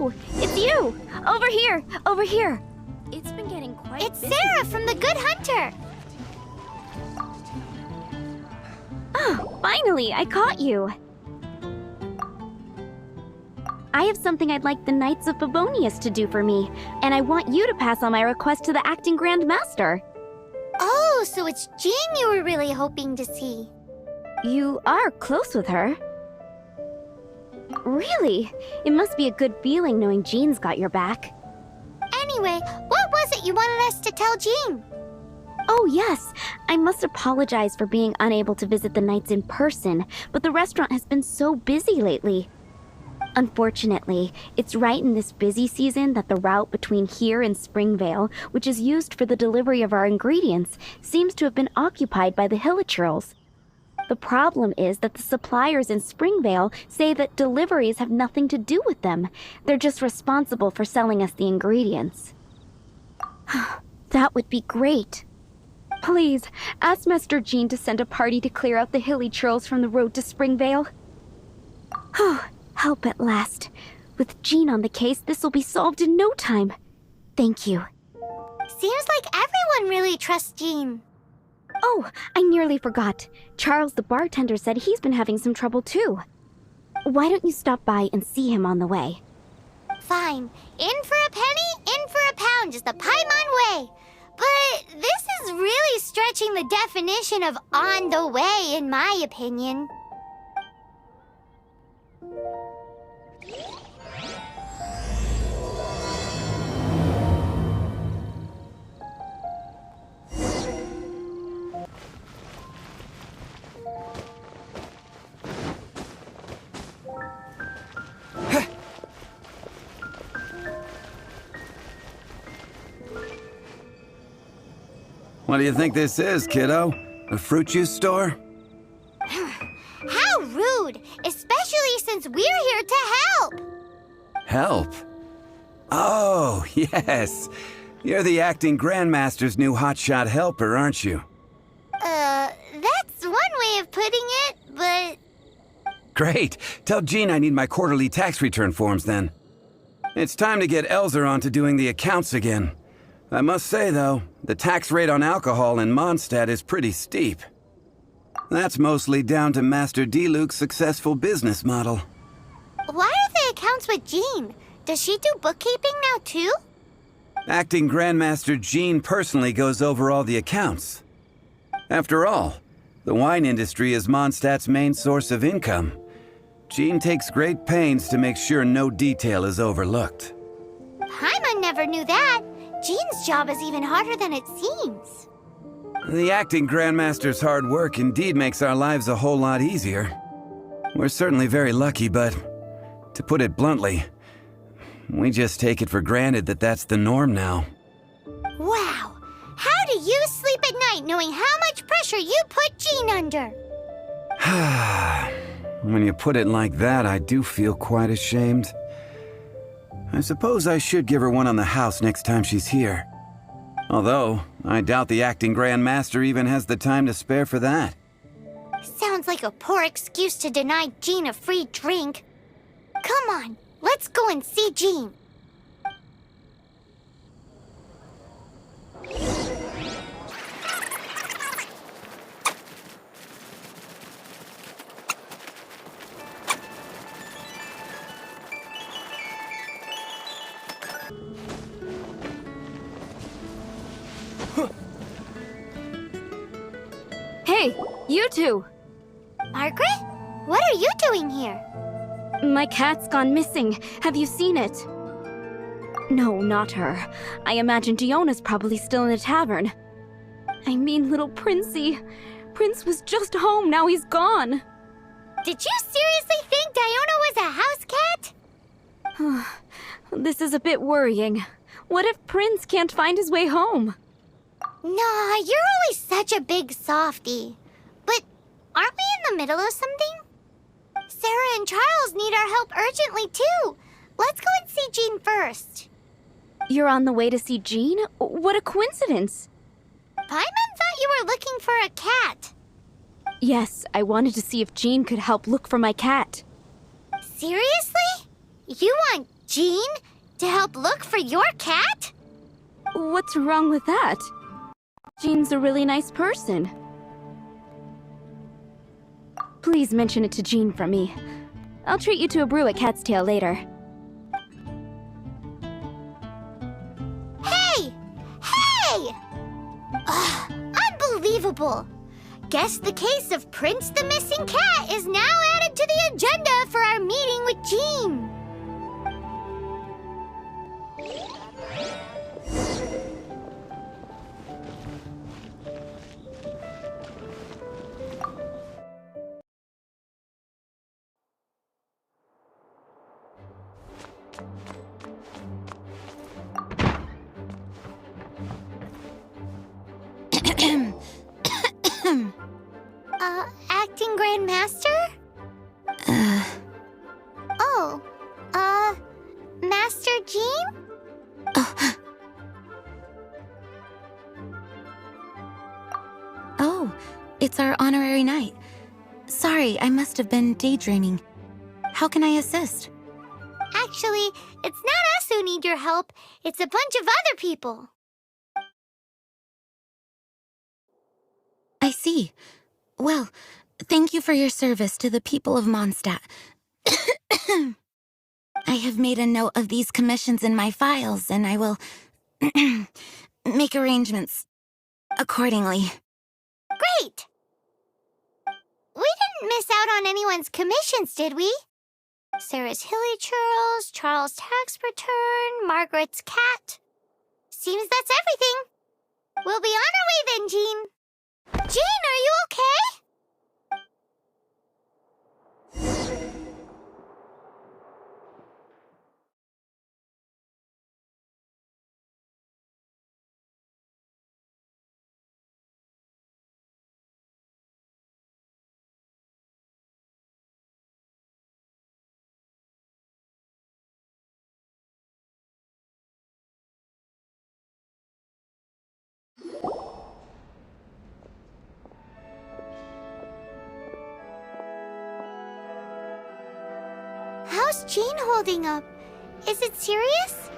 Oh, it's you! Over here! Over here! It's been getting quite It's busy. Sarah from the Good Hunter. Oh, finally, I caught you. I have something I'd like the Knights of Favonius to do for me, and I want you to pass on my request to the acting Grand Master. Oh, so it's Jean you were really hoping to see. You are close with her. Really? It must be a good feeling knowing Jean's got your back. Anyway, what was it you wanted us to tell Jean? Oh yes, I must apologize for being unable to visit the Knights in person, but the restaurant has been so busy lately. Unfortunately, it's right in this busy season that the route between here and Springvale, which is used for the delivery of our ingredients, seems to have been occupied by the Hilichurls. The problem is that the suppliers in Springvale say that deliveries have nothing to do with them. They're just responsible for selling us the ingredients. That would be great. Please, ask Master Jean to send a party to clear out the Hilichurls from the road to Springvale. Help at last. With Jean on the case, this will be solved in no time. Thank you. Seems like everyone really trusts Jean. Oh, I nearly forgot. Charles the bartender said he's been having some trouble too. Why don't you stop by and see him on the way? Fine. In for a penny, in for a pound, just a Paimon way. But this is really stretching the definition of on the way, in my opinion. What do you think this is, kiddo? A fruit juice store? How rude! Especially since we're here to help! Help? Oh, yes. You're the acting Grandmaster's new hotshot helper, aren't you? That's one way of putting it, but... Great. Tell Jean I need my quarterly tax return forms then. It's time to get Elzer on to doing the accounts again. I must say, though, the tax rate on alcohol in Mondstadt is pretty steep. That's mostly down to Master D-Luke's successful business model. Why are the accounts with Jean? Does she do bookkeeping now, too? Acting Grandmaster Jean personally goes over all the accounts. After all, the wine industry is Mondstadt's main source of income. Jean takes great pains to make sure no detail is overlooked. Paimon never knew that. Jean's job is even harder than it seems. The acting Grandmaster's hard work indeed makes our lives a whole lot easier. We're certainly very lucky, but to put it bluntly, we just take it for granted that that's the norm now. Wow! How do you sleep at night knowing how much pressure you put Jean under? When you put it like that, I do feel quite ashamed. I suppose I should give her one on the house next time she's here. Although, I doubt the acting Grandmaster even has the time to spare for that. Sounds like a poor excuse to deny Jean a free drink. Come on, let's go and see Jean. Hey, you two! Margaret? What are you doing here? My cat's gone missing. Have you seen it? No, not her. I imagine Diona's probably still in the tavern. I mean, little Princey. Prince was just home, now he's gone. Did you seriously think Diona was a house cat? This is a bit worrying. What if Prince can't find his way home? Nah, you're always such a big softie. But aren't we in the middle of something? Sarah and Charles need our help urgently, too. Let's go and see Jean first. You're on the way to see Jean? What a coincidence! Paimon thought you were looking for a cat. Yes, I wanted to see if Jean could help look for my cat. Seriously? You want Jean? To help look for your cat? What's wrong with that? Jean's a really nice person. Please mention it to Jean for me. I'll treat you to a brew at Cat's Tail later. Hey! Hey! Ugh, unbelievable! Guess the case of Prince the Missing Cat is now added to the agenda for our meeting with Jean. Acting Grandmaster? Oh, Master Jean? Oh, it's our honorary knight. Sorry, I must have been daydreaming. How can I assist? Actually, it's not us who need your help. It's a bunch of other people. I see. Well, thank you for your service to the people of Mondstadt. I have made a note of these commissions in my files, and I will make arrangements accordingly. Great! We didn't miss out on anyone's commissions, did we? Sarah's Hilly Churls, Charles' tax return, Margaret's cat. Seems that's everything. We'll be on our way then, Jean. Jean, are you okay? How's Jean holding up? Is it serious?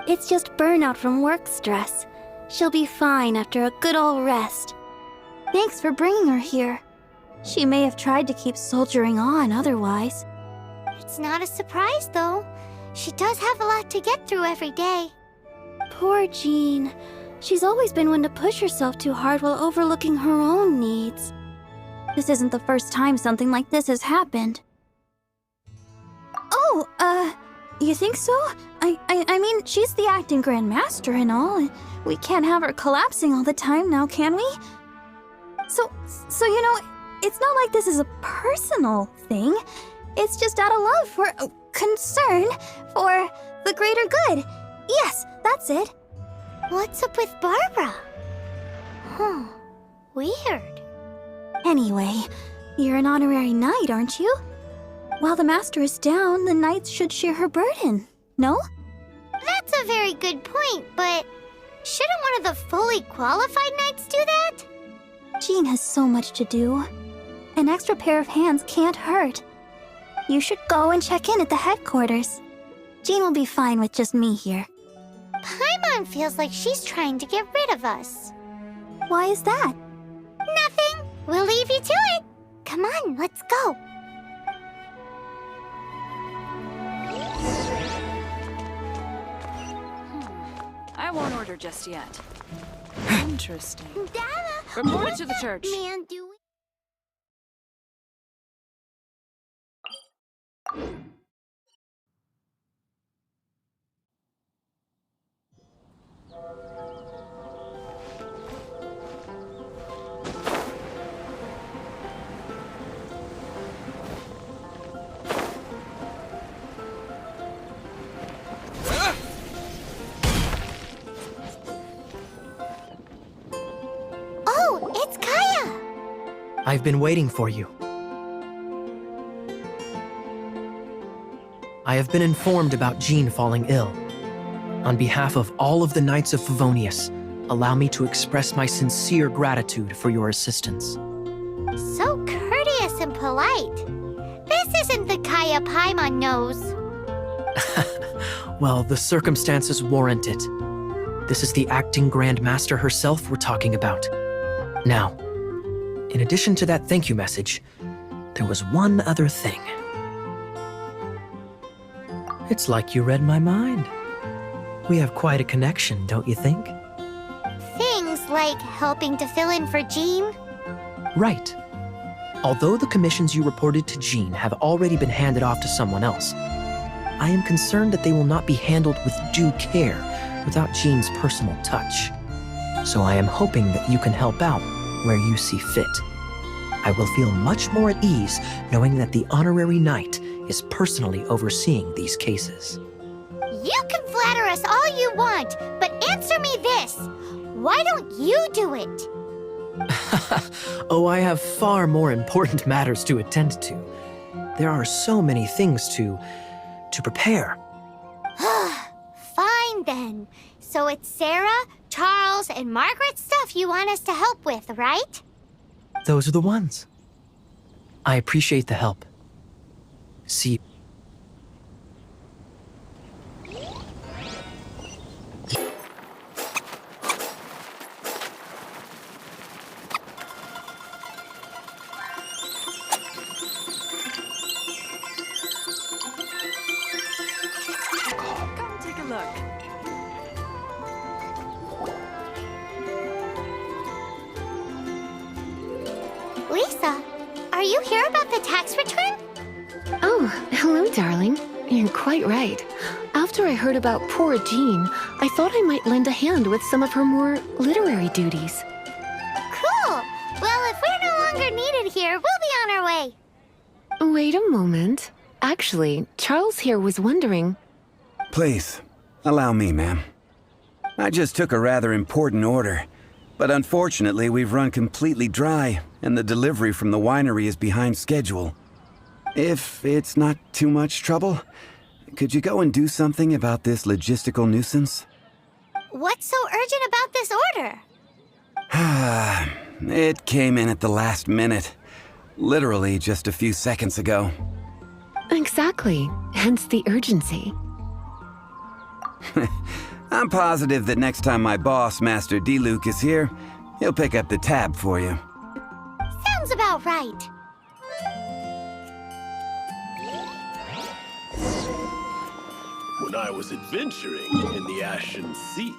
It's just burnout from work stress. She'll be fine after a good old rest. Thanks for bringing her here. She may have tried to keep soldiering on otherwise. It's not a surprise, though. She does have a lot to get through every day. Poor Jean. She's always been one to push herself too hard while overlooking her own needs. This isn't the first time something like this has happened. Oh, you think so? I mean, she's the acting Grandmaster and all. We can't have her collapsing all the time now, can we? So you know, it's not like this is a personal thing. It's just out of love for, concern for the greater good. Yes, that's it. What's up with Barbara? Huh. Weird. Anyway, you're an honorary knight, aren't you? While the master is down, the knights should share her burden, no? That's a very good point, but shouldn't one of the fully qualified knights do that? Jean has so much to do. An extra pair of hands can't hurt. You should go and check in at the headquarters. Jean will be fine with just me here. Paimon feels like she's trying to get rid of us. Why is that? Nothing. We'll leave you to it. Come on, let's go. I won't order just yet. Interesting. Dada, Report what's to the that church. man doing? Oh, it's Kaya! I've been waiting for you. I have been informed about Jean falling ill. On behalf of all of the Knights of Favonius, allow me to express my sincere gratitude for your assistance. So courteous and polite. This isn't the Kaya Paimon knows. Well, the circumstances warrant it. This is the acting Grand Master herself we're talking about. Now, in addition to that thank you message, there was one other thing. It's like you read my mind. We have quite a connection, don't you think? Things like helping to fill in for Jean? Right. Although the commissions you reported to Jean have already been handed off to someone else, I am concerned that they will not be handled with due care without Jean's personal touch. So I am hoping that you can help out where you see fit. I will feel much more at ease knowing that the honorary knight is personally overseeing these cases. You can flatter us all you want, but answer me this. Why don't you do it? Oh, I have far more important matters to attend to. There are so many things to prepare. Fine then. So it's Sarah, Charles, and Margaret's stuff you want us to help with, right? Those are the ones. I appreciate the help. See. Come take a look. Lisa, are you here about the tax return? Oh, hello, darling. You're quite right. After I heard about poor Jean, I thought I might lend a hand with some of her more literary duties. Cool. Well, if we're no longer needed here, we'll be on our way. Wait a moment. Actually, Charles here was wondering... Please, allow me, ma'am. I just took a rather important order, but unfortunately we've run completely dry, and the delivery from the winery is behind schedule. If it's not too much trouble, could you go and do something about this logistical nuisance? What's so urgent about this order? It came in at the last minute. Literally just a few seconds ago. Exactly. Hence the urgency. I'm positive that next time my boss, Master D-Luke, is here, he'll pick up the tab for you. Sounds about right. When I was adventuring in the Ashen Sea.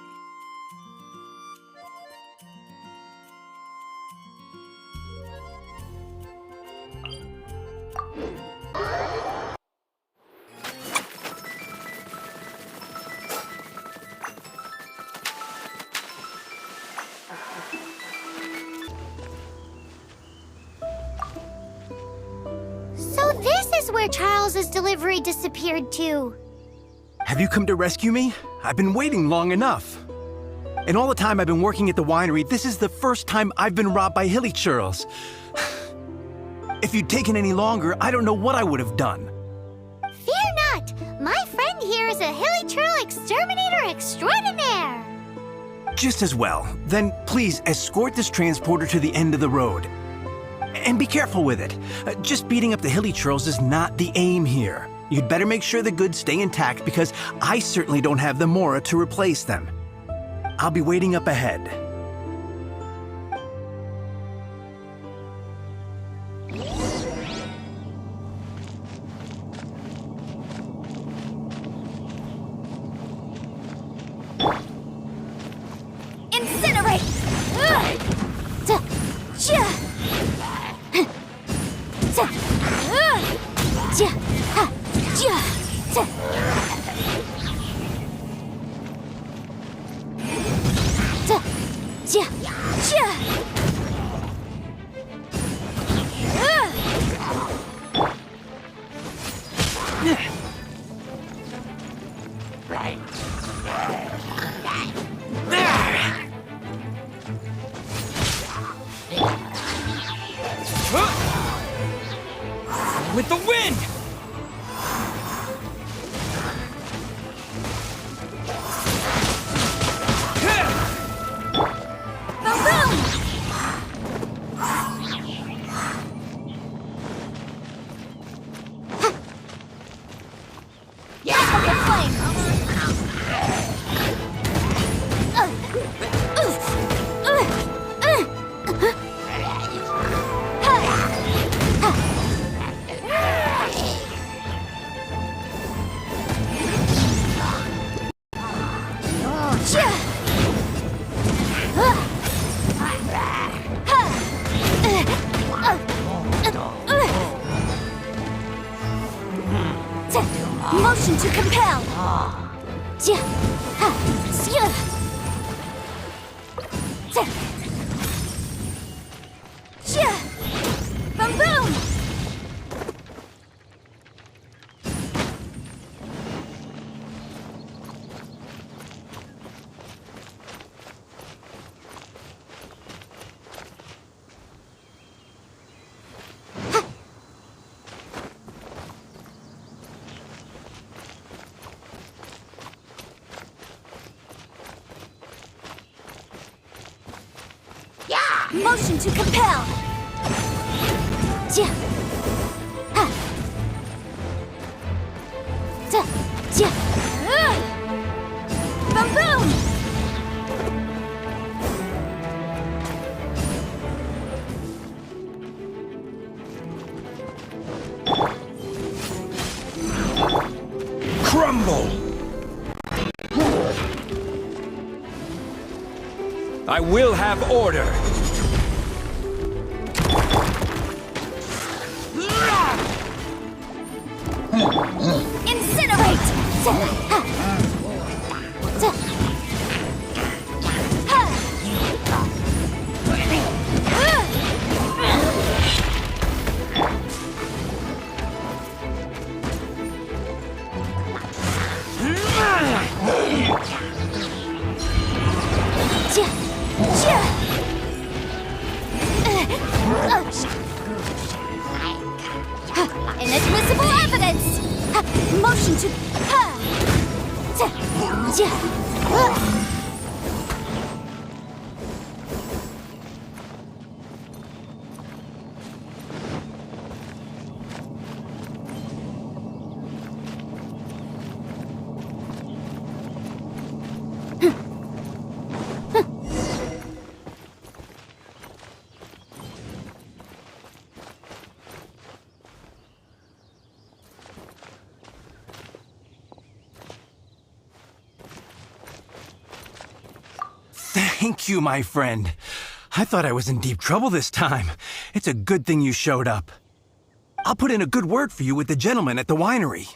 So this is where Charles's delivery disappeared to. Have you come to rescue me? I've been waiting long enough. In all the time I've been working at the winery, this is the first time I've been robbed by hilly churls. If you'd taken any longer, I don't know what I would have done. Fear not! My friend here is a hilly churl exterminator extraordinaire! Just as well. Then please escort this transporter to the end of the road. And be careful with it. Just beating up the hilly churls is not the aim here. You'd better make sure the goods stay intact because I certainly don't have the mora to replace them. I'll be waiting up ahead. Incinerate! With the wind! Motion to compel! Ja, ha, sia. Ja. Ja. Boom boom! Motion to compel! Ja. Ha. Ja. Ja. Boom boom! Crumble! I will have order! Incinerate! Inadmissible evidence! Motion to... Thank you, my friend. I thought I was in deep trouble this time. It's a good thing you showed up. I'll put in a good word for you with the gentleman at the winery.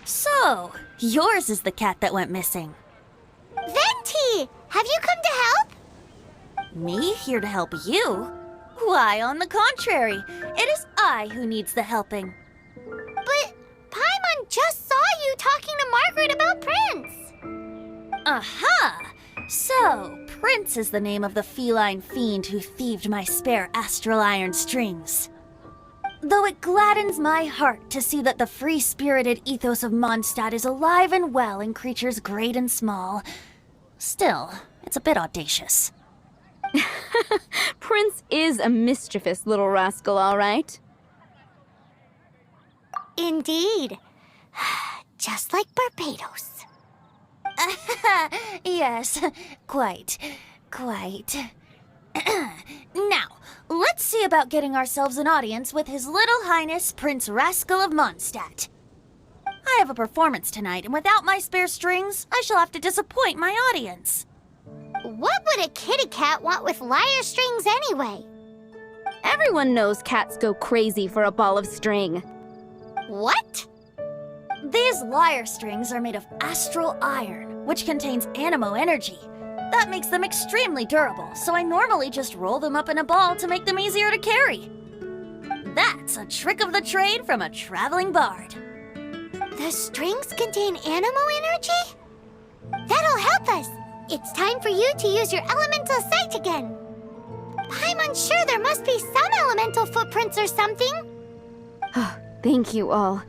So, yours is the cat that went missing. Venti! Have you come to help? Me here to help you? Why, on the contrary, it is I who needs the helping. But Paimon just saw you talking to Margaret about Prince. Aha! So, Prince is the name of the feline fiend who thieved my spare astral iron strings. Though it gladdens my heart to see that the free-spirited ethos of Mondstadt is alive and well in creatures great and small, still, it's a bit audacious. Prince is a mischievous little rascal, all right. Indeed. Just like Barbados. Yes, quite. Now, let's see about getting ourselves an audience with His Little Highness Prince Rascal of Mondstadt. I have a performance tonight, and without my spare strings, I shall have to disappoint my audience. What would a kitty cat want with lyre strings anyway? Everyone knows cats go crazy for a ball of string. What? These lyre strings are made of astral iron, which contains animo energy. That makes them extremely durable, so I normally just roll them up in a ball to make them easier to carry. That's a trick of the trade from a traveling bard. The strings contain animo energy? That'll help us. It's time for you to use your elemental sight again. I'm unsure there must be some elemental footprints or something. Thank you all.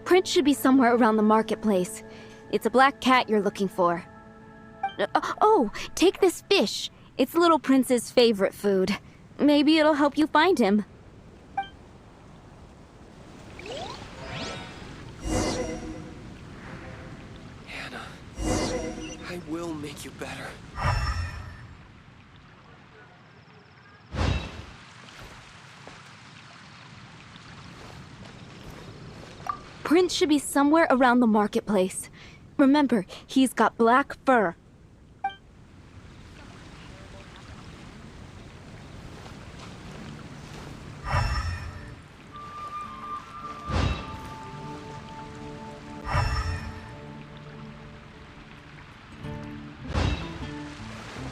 Prince should be somewhere around the marketplace. It's a black cat you're looking for. Oh, take this fish. It's Little Prince's favorite food. Maybe it'll help you find him. Hannah, I will make you better. Prince should be somewhere around the marketplace. Remember, he's got black fur.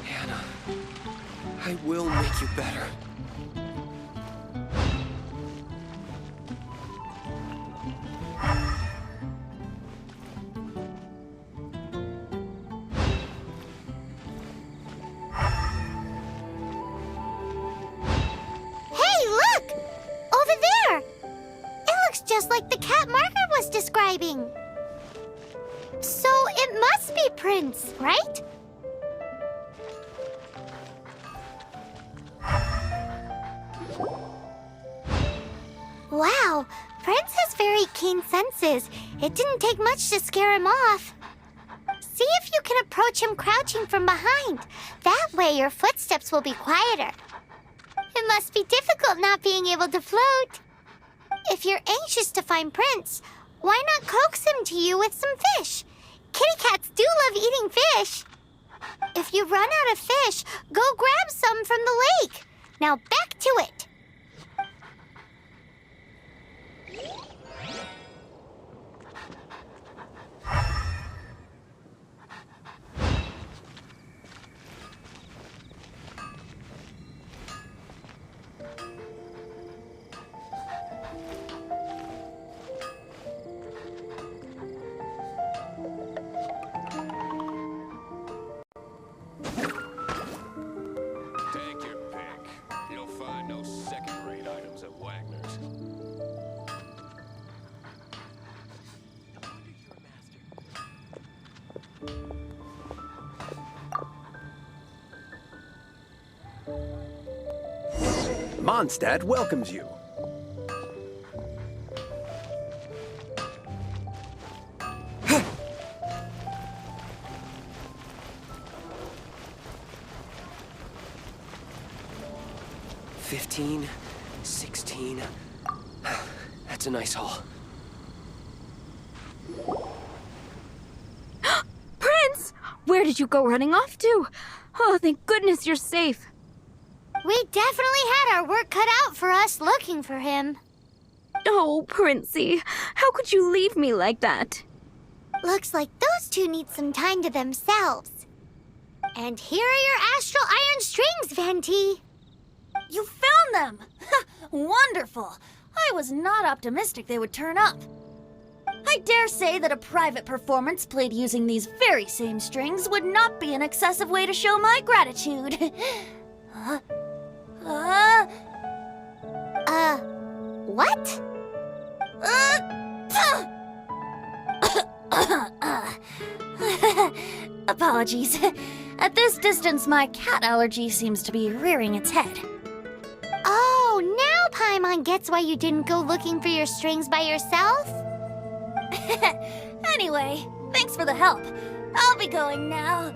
Hannah, I will make you better. Hey, look! Over there! It looks just like the cat Margaret was describing. So it must be Prince, right? Wow, Prince has very keen senses. It didn't take much to scare him off. See if you can approach him crouching from behind. That way your footsteps will be quieter. It must be difficult not being able to float. If you're anxious to find Prince, why not coax him to you with some fish? Kitty cats do love eating fish. If you run out of fish, go grab some from the lake. Now back to it. Take your pick. You'll find no second-rate items at Wagner's. Mondstadt welcomes you. $15, $16. That's a nice haul. Prince! Where did you go running off to? Oh, thank goodness you're safe. We definitely had our work cut out for us looking for him. Oh, Princey, how could you leave me like that? Looks like those two need some time to themselves. And here are your astral iron strings, Venti. You found them! Wonderful! I was not optimistic they would turn up. I dare say that a private performance played using these very same strings would not be an excessive way to show my gratitude. What? Apologies. At this distance, my cat allergy seems to be rearing its head. Oh, now Paimon gets why you didn't go looking for your strings by yourself? Anyway, thanks for the help. I'll be going now.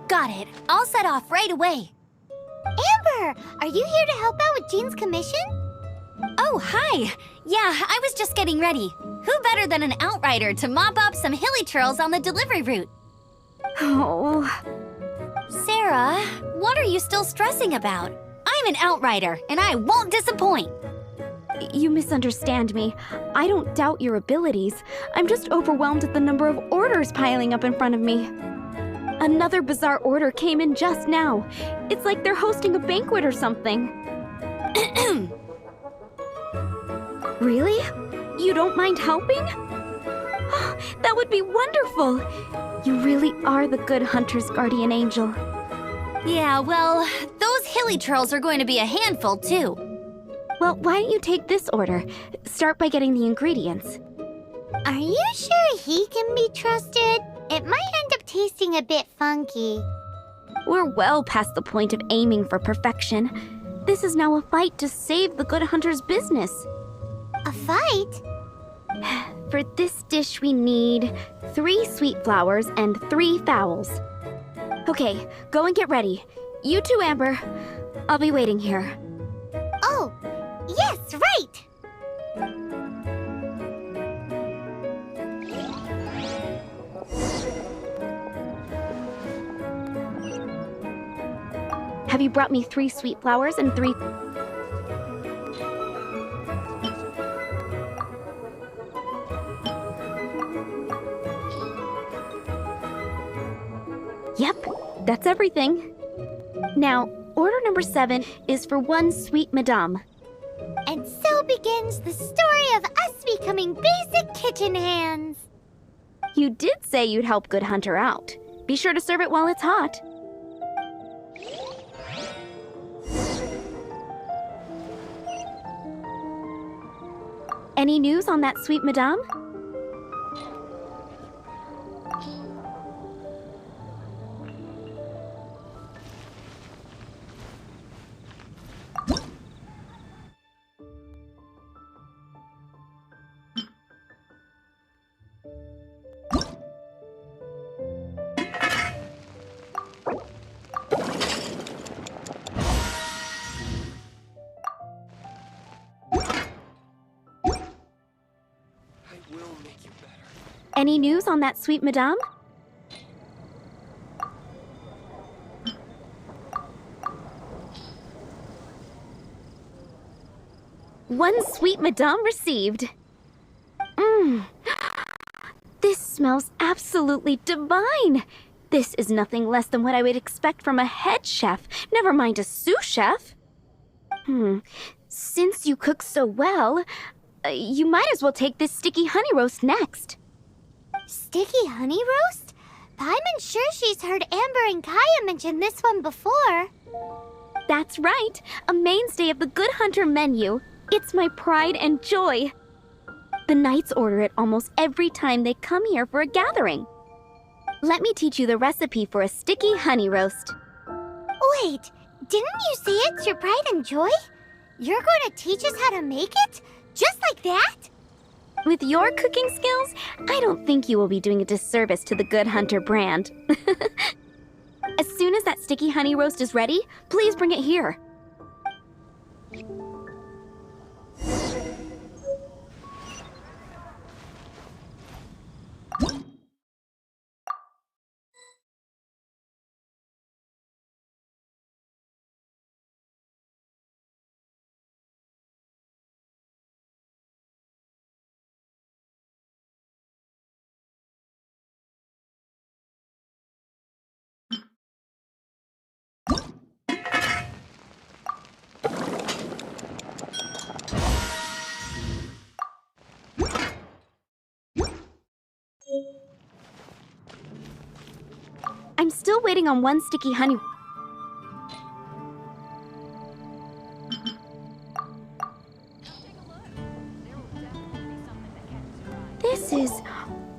Got it. I'll set off right away. Amber, are you here to help out with Jean's commission? Oh, hi. Yeah, I was just getting ready. Who better than an outrider to mop up some hilly trails on the delivery route? Oh. Sarah, what are you still stressing about? I'm an outrider, and I won't disappoint. You misunderstand me. I don't doubt your abilities. I'm just overwhelmed at the number of orders piling up in front of me. Another bizarre order came in just now. It's like they're hosting a banquet or something. Really? You don't mind helping? That would be wonderful! You really are the good hunter's guardian angel. Yeah, well, those hilly churls are going to be a handful, too. Well, why don't you take this order? Start by getting the ingredients. Are you sure he can be trusted? It might end up tasting a bit funky. We're well past the point of aiming for perfection. This is now a fight to save the good hunter's business. A fight? For this dish, we need 3 sweet flowers and 3 fowls. Okay, go and get ready. You too, Amber. I'll be waiting here. Oh, yes, right! Have you brought me 3 sweet flowers and 3... Yep, that's everything. Now, order number 7 is for 1 sweet madame. And so begins the story of us becoming basic kitchen hands. You did say you'd help Good Hunter out. Be sure to serve it while it's hot. Any news on that sweet madame? Any news on that sweet madame? One sweet madame received. This smells absolutely divine. This is nothing less than what I would expect from a head chef, never mind a sous chef. Since you cook so well, you might as well take this sticky honey roast next. Sticky honey roast? Paimon's sure she's heard Amber and Kaya mention this one before. That's right, a mainstay of the Good Hunter menu. It's my pride and joy. The knights order it almost every time they come here for a gathering. Let me teach you the recipe for a sticky honey roast. Wait, didn't you say it's your pride and joy? You're going to teach us how to make it? Just like that? With your cooking skills, I don't think you will be doing a disservice to the Good Hunter brand. As soon as that sticky honey roast is ready, please bring it here. I'm still waiting on 1 sticky honey. This is...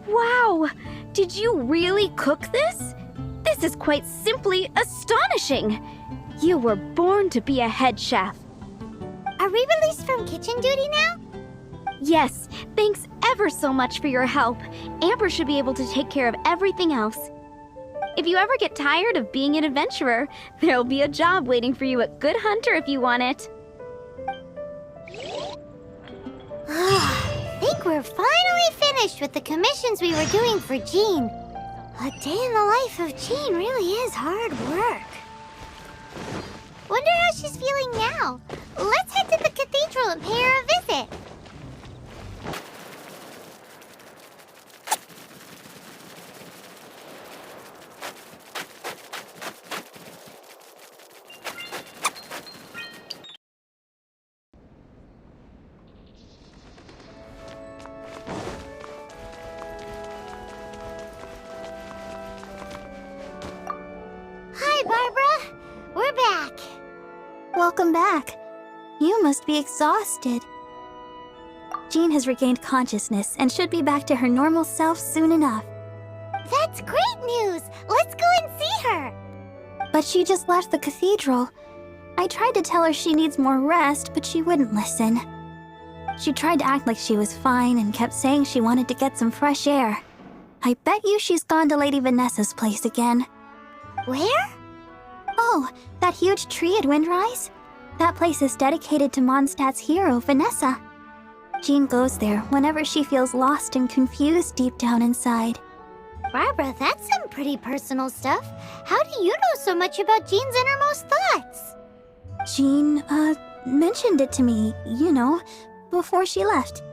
wow! Did you really cook this? This is quite simply astonishing! You were born to be a head chef. Are we released from kitchen duty now? Yes, thanks ever so much for your help. Amber should be able to take care of everything else. If you ever get tired of being an adventurer, there'll be a job waiting for you at Good Hunter if you want it. Think we're finally finished with the commissions we were doing for Jean. A day in the life of Jean really is hard work. Wonder how she's feeling now. Let's head to the cathedral and pay her a visit. Welcome back. You must be exhausted. Jean has regained consciousness and should be back to her normal self soon enough. That's great news! Let's go and see her! But she just left the cathedral. I tried to tell her she needs more rest, but she wouldn't listen. She tried to act like she was fine and kept saying she wanted to get some fresh air. I bet you she's gone to Lady Vanessa's place again. Where? Oh, that huge tree at Windrise? That place is dedicated to Mondstadt's hero, Vanessa. Jean goes there whenever she feels lost and confused deep down inside. Barbara, that's some pretty personal stuff. How do you know so much about Jean's innermost thoughts? Jean, mentioned it to me, you know, before she left.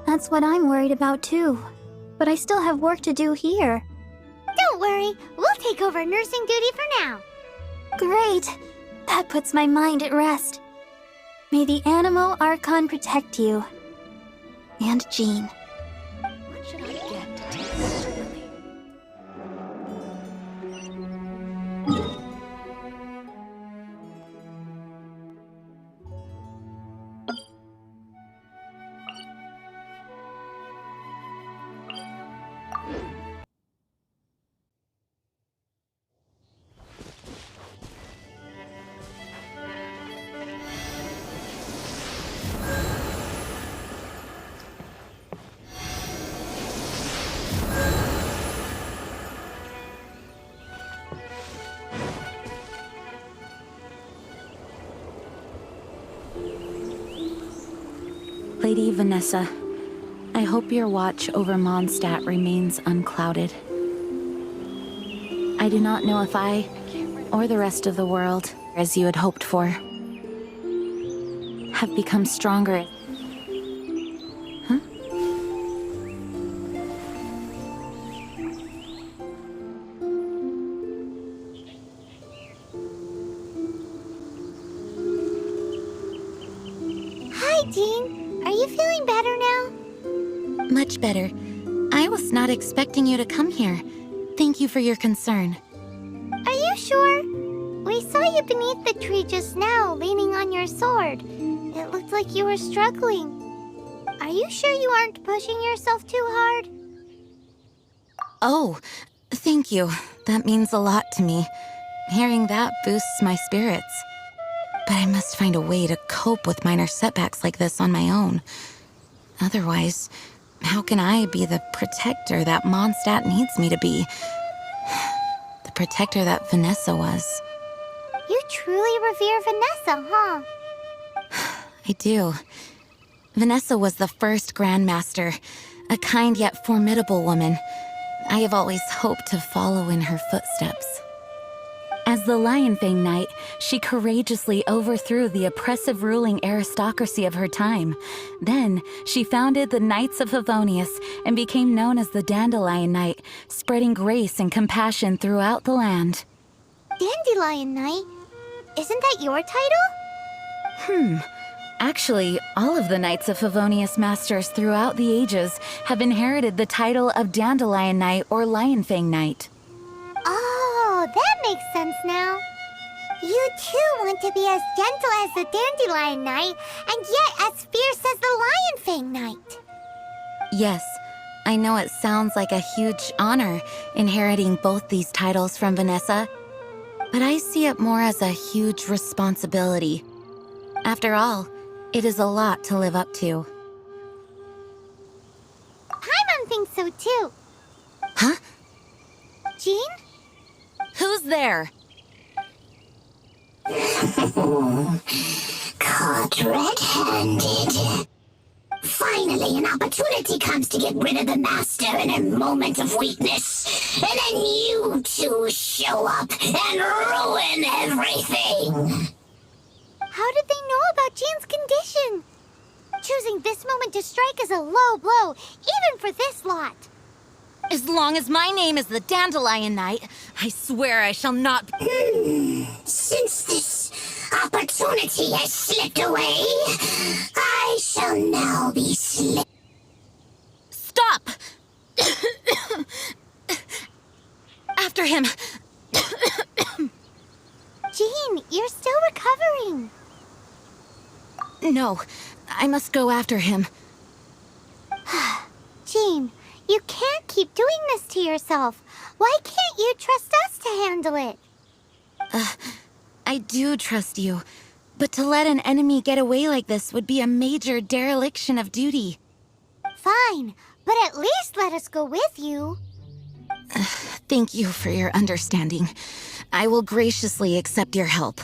That's what I'm worried about too. But I still have work to do here. Don't worry, we'll take over nursing duty for now. Great. That puts my mind at rest. May the Animo Archon protect you. And Jean. What should I get to take this to Lily? Lady Vanessa, I hope your watch over Mondstadt remains unclouded. I do not know if I, or the rest of the world, as you had hoped for, have become stronger. Huh? Hi, Jean. Are you feeling better now? Much better. I was not expecting you to come here. Thank you for your concern. Are you sure? We saw you beneath the tree just now, leaning on your sword. It looked like you were struggling. Are you sure you aren't pushing yourself too hard? Oh, thank you. That means a lot to me. Hearing that boosts my spirits. But I must find a way to cope with minor setbacks like this on my own. Otherwise, how can I be the protector that Mondstadt needs me to be? The protector that Vanessa was. You truly revere Vanessa, huh? I do. Vanessa was the first Grandmaster, a kind yet formidable woman. I have always hoped to follow in her footsteps. As the Lionfang Knight, she courageously overthrew the oppressive ruling aristocracy of her time. Then, she founded the Knights of Favonius and became known as the Dandelion Knight, spreading grace and compassion throughout the land. Dandelion Knight? Isn't that your title? Actually, all of the Knights of Favonius Masters throughout the ages have inherited the title of Dandelion Knight or Lionfang Knight. Oh, that makes sense now. You too want to be as gentle as the Dandelion Knight, and yet as fierce as the Lionfang Knight. Yes, I know it sounds like a huge honor inheriting both these titles from Vanessa, but I see it more as a huge responsibility. After all, it is a lot to live up to. Paimon thinks so too. Huh? Jean? Who's there? Caught red-handed. Finally, an opportunity comes to get rid of the Master in a moment of weakness. And then you two show up and ruin everything. How did they know about Jean's condition? Choosing this moment to strike is a low blow, even for this lot. As long as my name is the Dandelion Knight, I swear I shall not... Since this opportunity has slipped away, I shall now be Stop! After him! you're still recovering. No, I must go after him. Jean, you can't keep doing this to yourself. Why can't you trust us to handle it? I do trust you, but to let an enemy get away like this would be a major dereliction of duty. Fine, but at least let us go with you. Thank you for your understanding. I will graciously accept your help.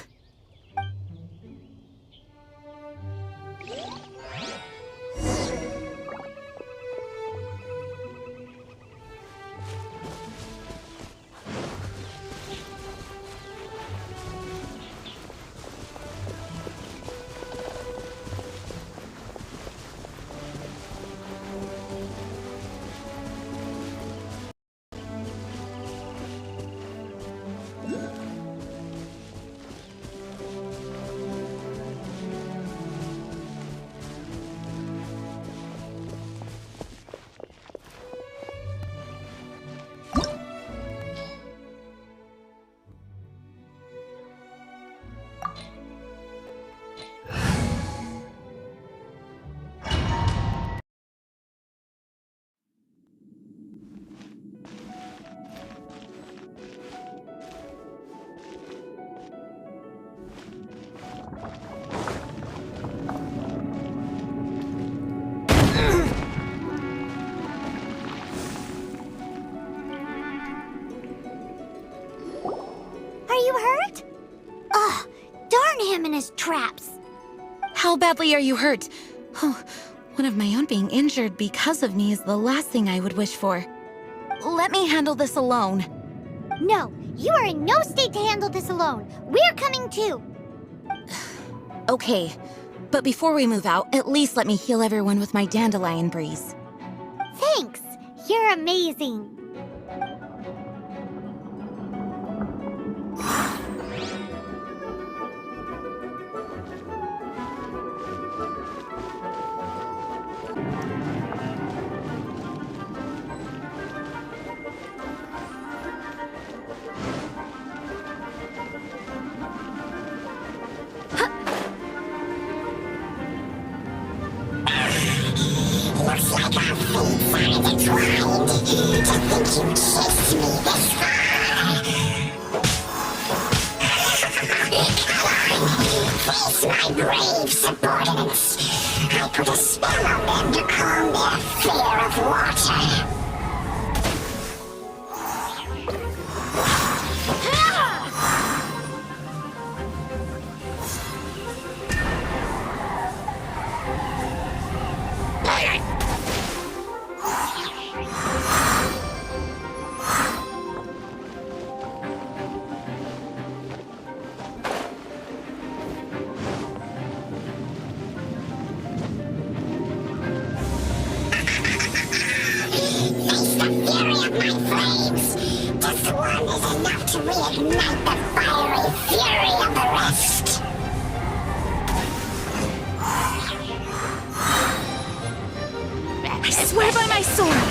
Him and his traps. How badly are you hurt? Oh, one of my own being injured because of me is the last thing I would wish for. Let me handle this alone. No, you are in no state to handle this alone. We're coming too. Okay, but before we move out, at least let me heal everyone with my dandelion breeze. Thanks. You're amazing. Looks like our fates are intertwined. To think you chased me this far. Face my brave subordinates. I put a spell on them to calm their fear of water. To reignite the fiery fury of the rest. I swear by my sword!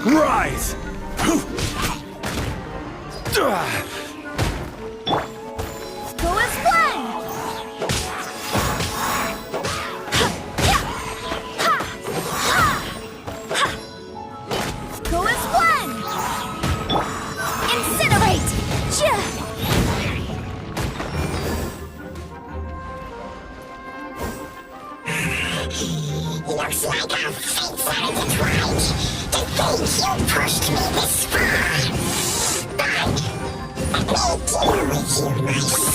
Rise! Go as planned! Go as planned! Incinerate! Looks like our fates are intertwined. To think you pushed me this far. But let me deal with you myself.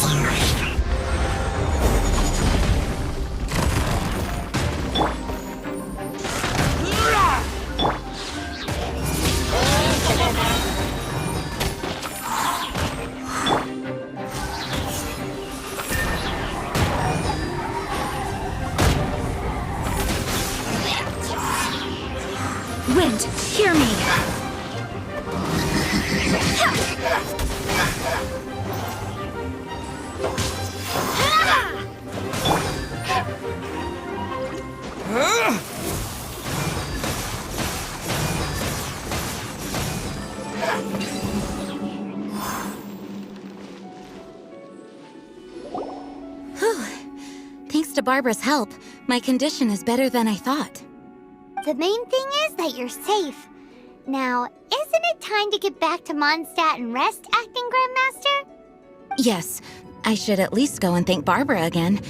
Wind, hear me! Thanks to Barbara's help, my condition is better than I thought. The main thing is that you're safe. Now, isn't it time to get back to Mondstadt and rest, Acting Grandmaster? Yes, I should at least go and thank Barbara again.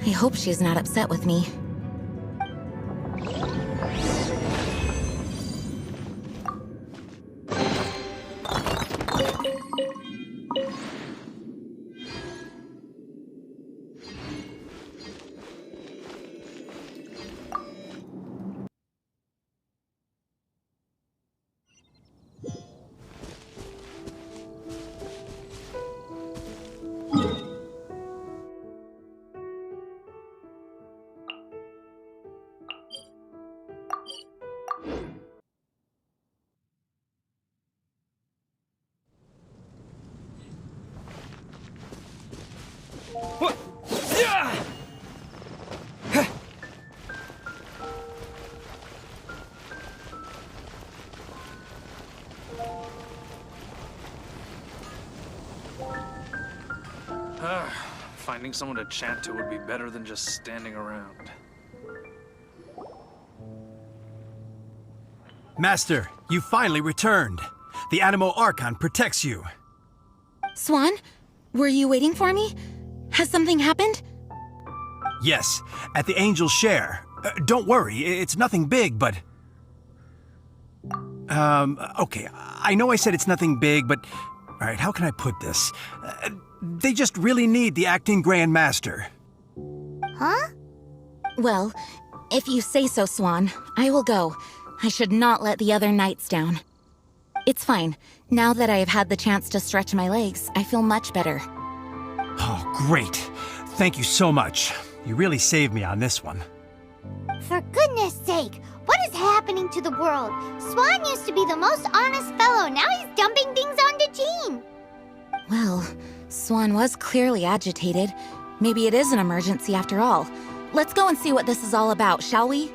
I hope she's not upset with me. Finding someone to chat to would be better than just standing around. Master, you finally returned. The Animo Archon protects you. Swan, were you waiting for me? Has something happened? Yes, at the Angel's Share. Don't worry, it's nothing big, but... okay, I know I said it's nothing big, but... Alright, how can I put this? They just really need the Acting Grand Master. Huh? Well, if you say so, Swan, I will go. I should not let the other knights down. It's fine. Now that I have had the chance to stretch my legs, I feel much better. Oh, great. Thank you so much. You really saved me on this one. For goodness sake, what is happening to the world? Swan used to be the most honest fellow, now he's dumping things onto Jean. Well, Swan was clearly agitated. Maybe it is an emergency after all. Let's go and see what this is all about, shall we?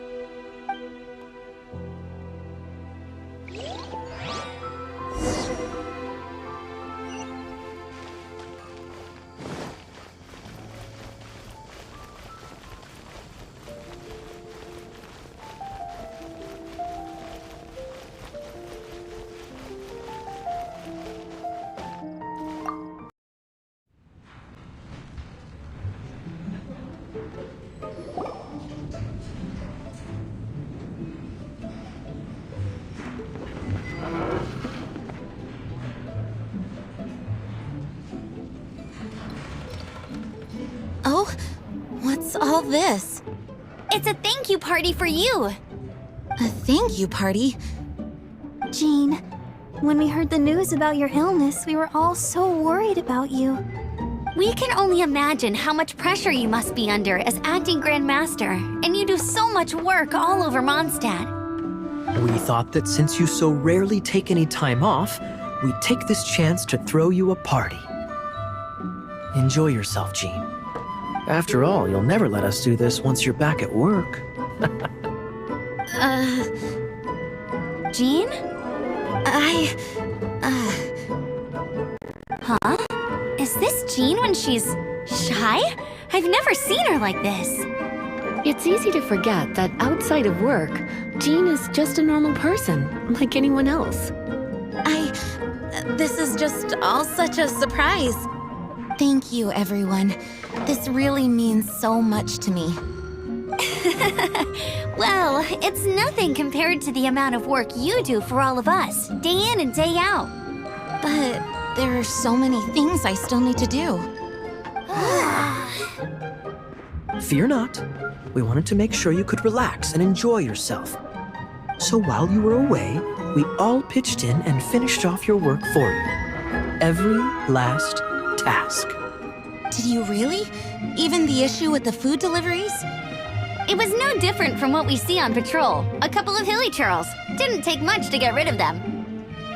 Oh, what's all this? It's a thank you party for you. A thank you party? Jean, When we heard the news about your illness, we were all so worried about you. We can only imagine how much pressure you must be under as acting Grand Master, and you do so much work all over Mondstadt. We thought that since you so rarely take any time off, we'd take this chance to throw you a party. Enjoy yourself, Jean. After all, you'll never let us do this once you're back at work. Jean? Huh? Is this Jean when she's shy? I've never seen her like this. It's easy to forget that outside of work, Jean is just a normal person, like anyone else. This is just all such a surprise. Thank you, everyone. This really means so much to me. Well, it's nothing compared to the amount of work you do for all of us, day in and day out. But there are so many things I still need to do. Fear not. We wanted to make sure you could relax and enjoy yourself. So while you were away, we all pitched in and finished off your work for you. Every last task. Did you really? Even the issue with the food deliveries? It was no different from what we see on patrol. A couple of hilly churls. Didn't take much to get rid of them.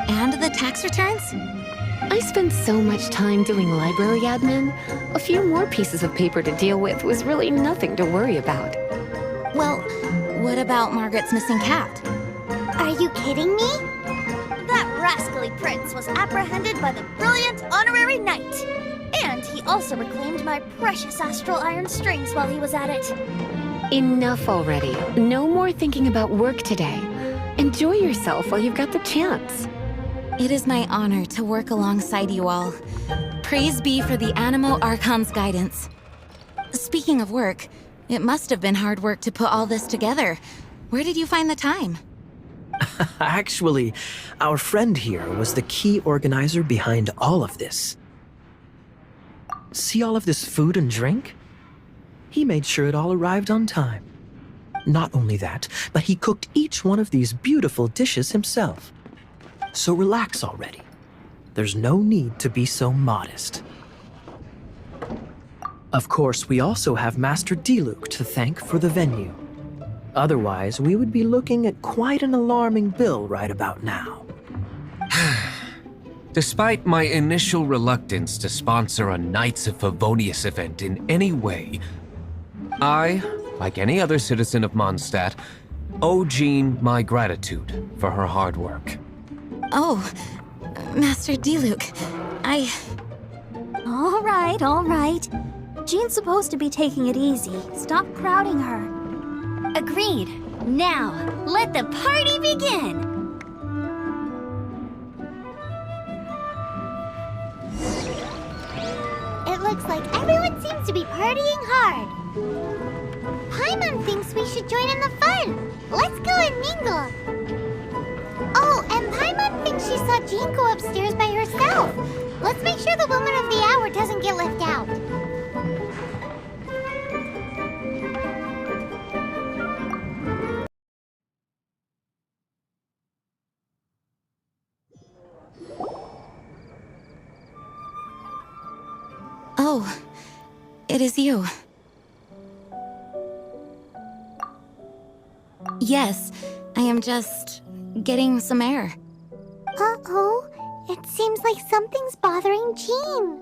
And the tax returns? I spent so much time doing library admin. A few more pieces of paper to deal with was really nothing to worry about. Well, what about Margaret's missing cat? Are you kidding me? That rascally prince was apprehended by the brilliant honorary knight. And he also reclaimed my precious astral iron strings while he was at it. Enough already. No more thinking about work today. Enjoy yourself while you've got the chance. It is my honor to work alongside you all. Praise be for the Animo Archon's guidance. Speaking of work, it must have been hard work to put all this together. Where did you find the time? Actually, our friend here was the key organizer behind all of this. See all of this food and drink? He made sure it all arrived on time. Not only that, but he cooked each one of these beautiful dishes himself. So relax already. There's no need to be so modest. Of course, we also have Master Diluc to thank for the venue. Otherwise, we would be looking at quite an alarming bill right about now. Despite my initial reluctance to sponsor a Knights of Favonius event in any way, I, like any other citizen of Mondstadt, owe Jean my gratitude for her hard work. Oh, Master Diluc, All right. Jean's supposed to be taking it easy. Stop crowding her. Agreed. Now, let the party begin! It looks like everyone seems to be partying hard. Paimon thinks we should join in the fun. Let's go and mingle. Oh, and Paimon thinks she saw Jean go upstairs by herself. Let's make sure the woman of the hour doesn't get left out. Oh, it is you. Yes, I am just getting some air. Uh-oh, it seems like something's bothering Jean.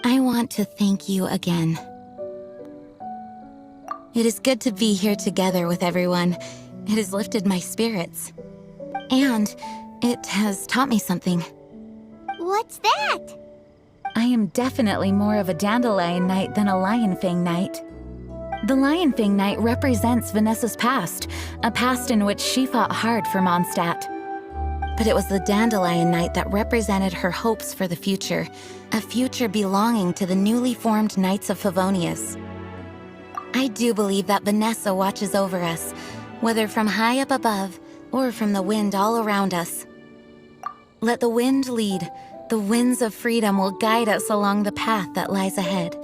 I want to thank you again. It is good to be here together with everyone. It has lifted my spirits. And it has taught me something. What's that? I am definitely more of a Dandelion Knight than a Lionfang Knight. The Lionfang Knight represents Vanessa's past, a past in which she fought hard for Mondstadt. But it was the Dandelion Knight that represented her hopes for the future, a future belonging to the newly formed Knights of Favonius. I do believe that Vanessa watches over us, whether from high up above or from the wind all around us. Let the wind lead. The winds of freedom will guide us along the path that lies ahead.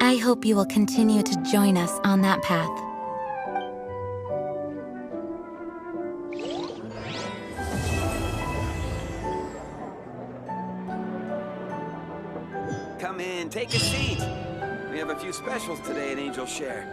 I hope you will continue to join us on that path. Come in, take a seat. We have a few specials today at Angel Share.